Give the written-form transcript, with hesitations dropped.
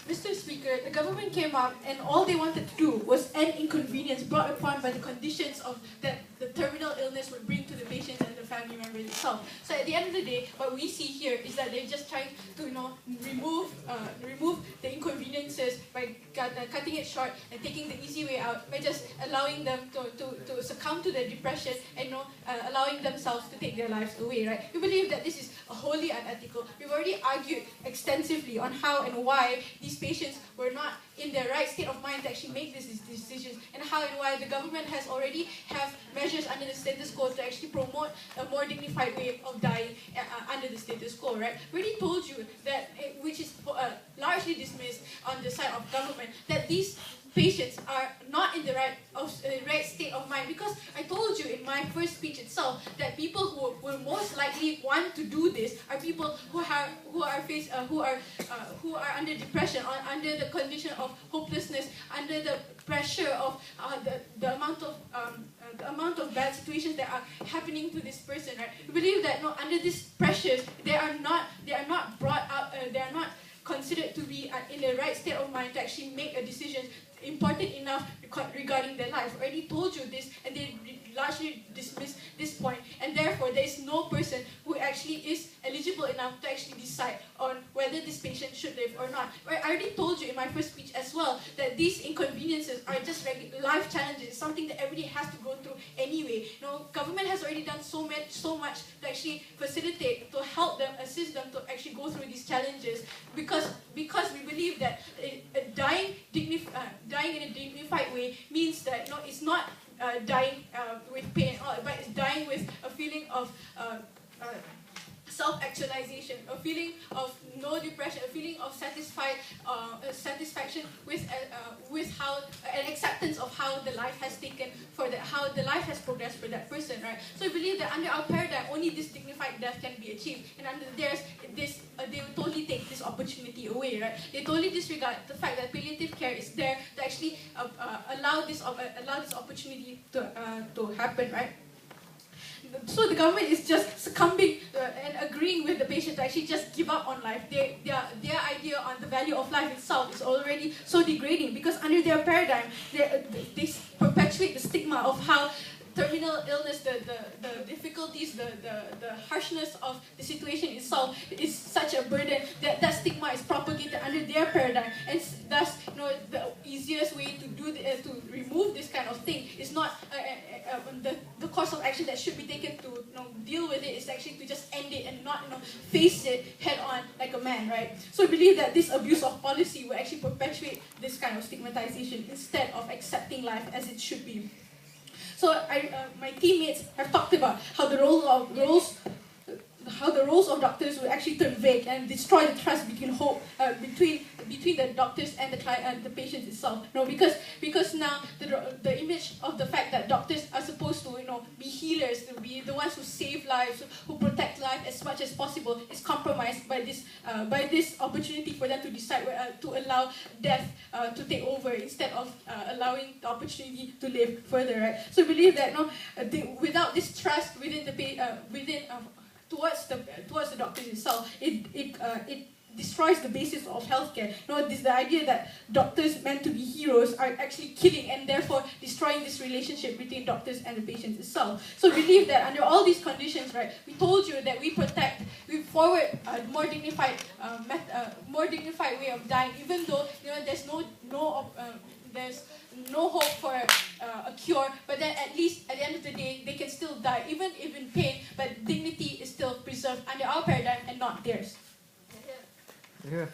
Mr. Speaker, the government came up and all they wanted to do was end inconvenience brought upon by the conditions of that the terminal illness would bring to the patients and the family members itself. So at the end of the day, what we see here is that they're just trying to remove the inconveniences by cutting it short and taking the easy way out by just allowing them to succumb to their depression and allowing themselves to take their lives away. Right? We believe that this is wholly unethical. We've already argued extensively on how and why these patients were not in their right state of mind to actually make these decisions, and how and why the government has already have measures under the status quo to actually promote a more dignified way of dying under the status quo. Right? We already told you that, which is largely dismissed on the side of government, that these patients are not in the right state of mind, because I told you in my first speech itself that people who will most likely want to do this are people who are under depression, or under the condition of hopelessness, under the pressure of the amount of bad situations that are happening to this person. Right? We believe that under these pressures, they are not brought up, they are not considered to be in the right state of mind to actually make a decision important enough regarding their life. I already told you this, and they largely dismissed this point, and therefore there is no person who actually is eligible enough to actually decide on whether this patient should live or not. I already told you in my first speech as well that these inconveniences are just life challenges. It's something that everybody has to go through anyway. Government has already done so much to actually facilitate, to help them, assist them to actually go through these challenges, because we believe that dying in a dignified way means that it's not dying with pain, but it's dying with a feeling of self-actualization, a feeling of no depression, a feeling of satisfaction with how an acceptance of how the life has how the life has progressed for that person, right? So I believe that under our paradigm, only this dignified death can be achieved, and under theirs, they will totally take this opportunity away, right? They totally disregard the fact that palliative care is there to actually allow this opportunity to happen, right? So the government is just succumbing and agreeing with the patient to actually just give up on life. Their idea on the value of life itself is already so degrading, because under their paradigm, they perpetuate the stigma of how terminal illness, the difficulties, the harshness of the situation itself is such a burden that stigma is propagated under their paradigm, and thus the easiest way to remove this kind of thing is not the course of action that should be taken to deal with it is actually to just end it and not face it head on like a man, right? So I believe that this abuse of policy will actually perpetuate this kind of stigmatization instead of accepting life as it should be. So my teammates have talked about how the roles of doctors will actually turn vague and destroy the trust between the doctors and the client and the patient itself. Because now the image of the fact that doctors are supposed to be healers, to be the ones who save lives, who protect life as much as possible, is compromised by this opportunity for them to decide to allow death to take over instead of allowing the opportunity to live further. Right? So I believe that without this trust towards the doctors itself, it destroys the basis of healthcare. The idea that doctors meant to be heroes are actually killing and therefore destroying this relationship between doctors and the patients itself. So we believe that under all these conditions, right, we told you that we forward a more dignified way of dying, even though there's no hope for a cure, but then at least at the end of the day, they can still die, even if in pain, but dignity is still preserved under our paradigm and not theirs. Yeah.